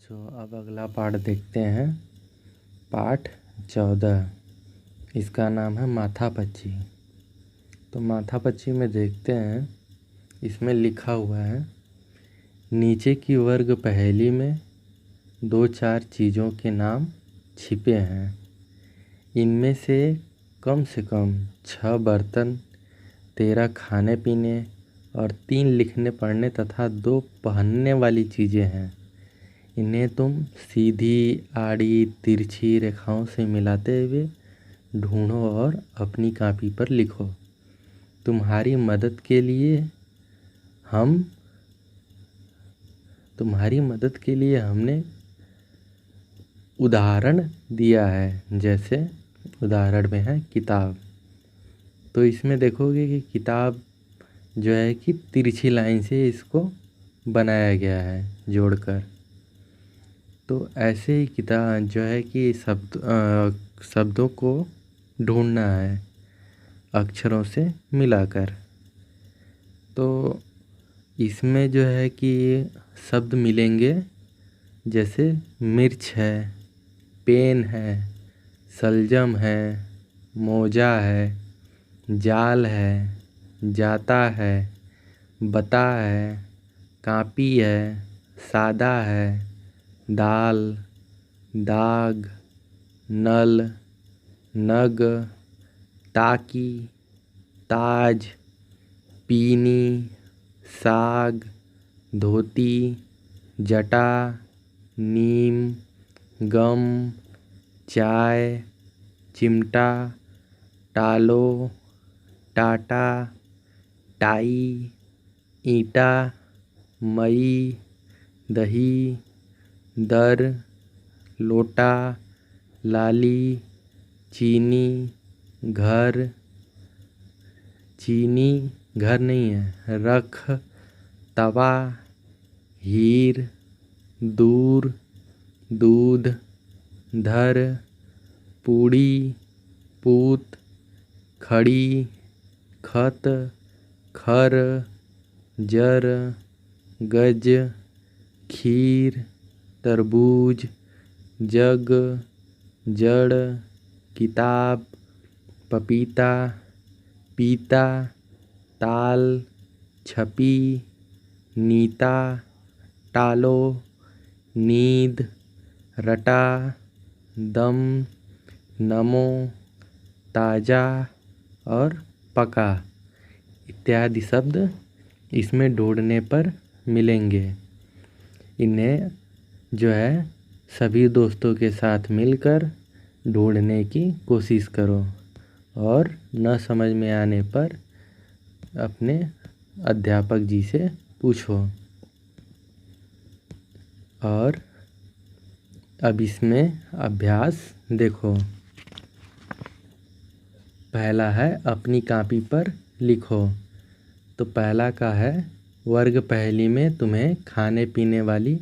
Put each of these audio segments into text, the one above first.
अब अगला पाठ देखते हैं। पाठ 14, इसका नाम है माथापच्ची। तो माथापच्ची में देखते हैं, इसमें लिखा हुआ है, नीचे की वर्ग पहेली में 2-4 चीज़ों के नाम छिपे हैं। इनमें से कम 6 बर्तन, 13 खाने पीने और 3 लिखने पढ़ने तथा 2 पहनने वाली चीज़ें हैं। इन्हें तुम सीधी, आड़ी, तिरछी रेखाओं से मिलाते हुए ढूंढो और अपनी कॉपी पर लिखो। तुम्हारी मदद के लिए हमने उदाहरण दिया है। जैसे उदाहरण में है किताब। तो इसमें देखोगे कि किताब जो है कि तिरछी लाइन से इसको बनाया गया है जोड़कर। तो ऐसे ही किताब जो है कि शब्दों को ढूंढना है अक्षरों से मिलाकर। तो इसमें जो है कि शब्द मिलेंगे, जैसे मिर्च है, पेन है, शलजम है, मोजा है, जाल है, जाता है, बता है, कापी है, सादा है, दाल, दाग, नल, नग, ताकी, ताज, पीनी, साग, धोती, जटा, नीम, गम, चाय, चिमटा, टालो, टाटा, टाई, ईंटा, मई, दही, दर, लोटा, लाली, चीनी, घर, चीनी घर नहीं है, रख, तवा, हीर, दूर, दूध, धर, पूड़ी, पूत, खड़ी, खत, खर, जर, गज, खीर, तरबूज, जग, जड़, किताब, पपीता, पीता, ताल, छपी, नीता, टालो, नींद, रटा, दम, नमो, ताजा और पका इत्यादि शब्द इसमें ढूंढने पर मिलेंगे। इन्हें जो है सभी दोस्तों के साथ मिलकर ढूंढने की कोशिश करो और न समझ में आने पर अपने अध्यापक जी से पूछो। और अब इसमें अभ्यास देखो। पहला है अपनी कॉपी पर लिखो। तो पहला का है, वर्ग पहेली में तुम्हें खाने पीने वाली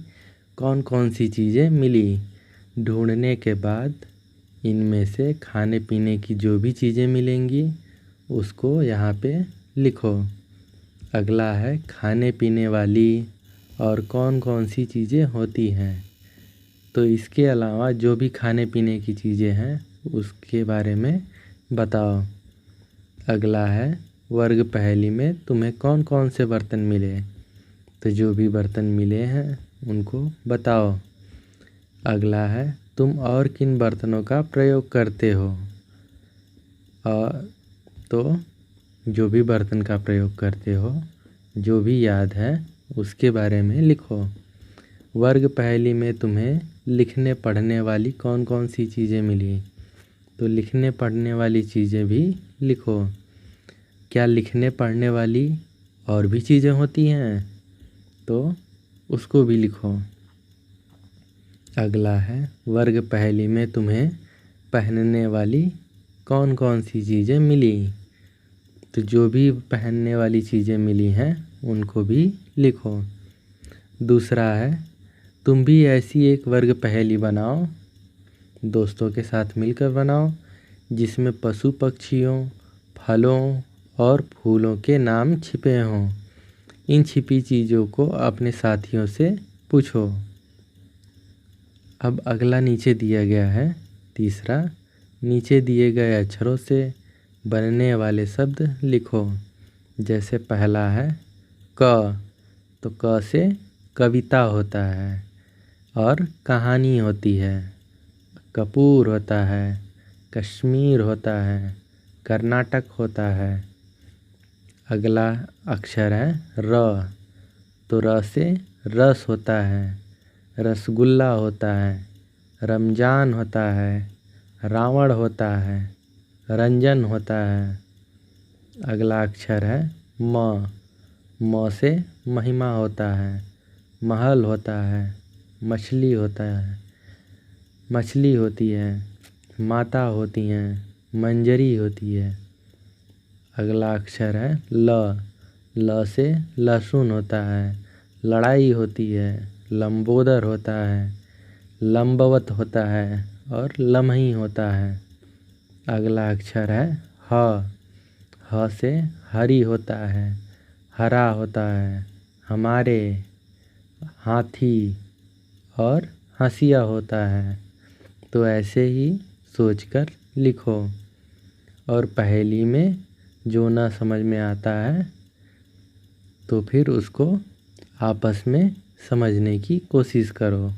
कौन कौन सी चीज़ें मिली। ढूंढने के बाद इनमें से खाने पीने की जो भी चीज़ें मिलेंगी उसको यहाँ पे लिखो। अगला है खाने पीने वाली और कौन कौन सी चीज़ें होती हैं। तो इसके अलावा जो भी खाने पीने की चीज़ें हैं उसके बारे में बताओ। अगला है वर्ग पहेली में तुम्हें कौन कौन से बर्तन मिले। तो जो भी बर्तन मिले हैं उनको बताओ। अगला है तुम और किन बर्तनों का प्रयोग करते हो। और तो जो भी बर्तन का प्रयोग करते हो, जो भी याद है उसके बारे में लिखो। वर्ग पहेली में तुम्हें लिखने पढ़ने वाली कौन कौन सी चीज़ें मिली। तो लिखने पढ़ने वाली चीज़ें भी लिखो। क्या लिखने पढ़ने वाली और भी चीज़ें होती हैं, तो उसको भी लिखो। अगला है वर्ग पहेली में तुम्हें पहनने वाली कौन कौन सी चीज़ें मिली। तो जो भी पहनने वाली चीज़ें मिली हैं उनको भी लिखो। दूसरा है तुम भी ऐसी एक वर्ग पहेली बनाओ, दोस्तों के साथ मिलकर बनाओ, जिसमें पशु पक्षियों, फलों और फूलों के नाम छिपे हों। इन छिपी चीज़ों को अपने साथियों से पूछो। अब अगला नीचे दिया गया है तीसरा, नीचे दिए गए अक्षरों से बनने वाले शब्द लिखो। जैसे पहला है क, तो क से कविता होता है और कहानी होती है। कपूर होता है, कश्मीर होता है, कर्नाटक होता है। अगला अक्षर है र, तो र से रस होता है, रसगुल्ला होता है, रमजान होता है, रावण होता है, रंजन होता है। अगला अक्षर है म, म से महिमा होता है, महल होता है, मछली होता है, मछली होती है, माता होती हैं, मंजरी होती है। अगला अक्षर है ल, ल से लहसुन होता है, लड़ाई होती है, लंबोदर होता है, लंबवत होता है और लम्ही होता है। अगला अक्षर है ह, ह से हरी होता है, हरा होता है, हमारे, हाथी और हंसिया होता है। तो ऐसे ही सोचकर लिखो और पहेली में जो ना समझ में आता है तो फिर उसको आपस में समझने की कोशिश करो।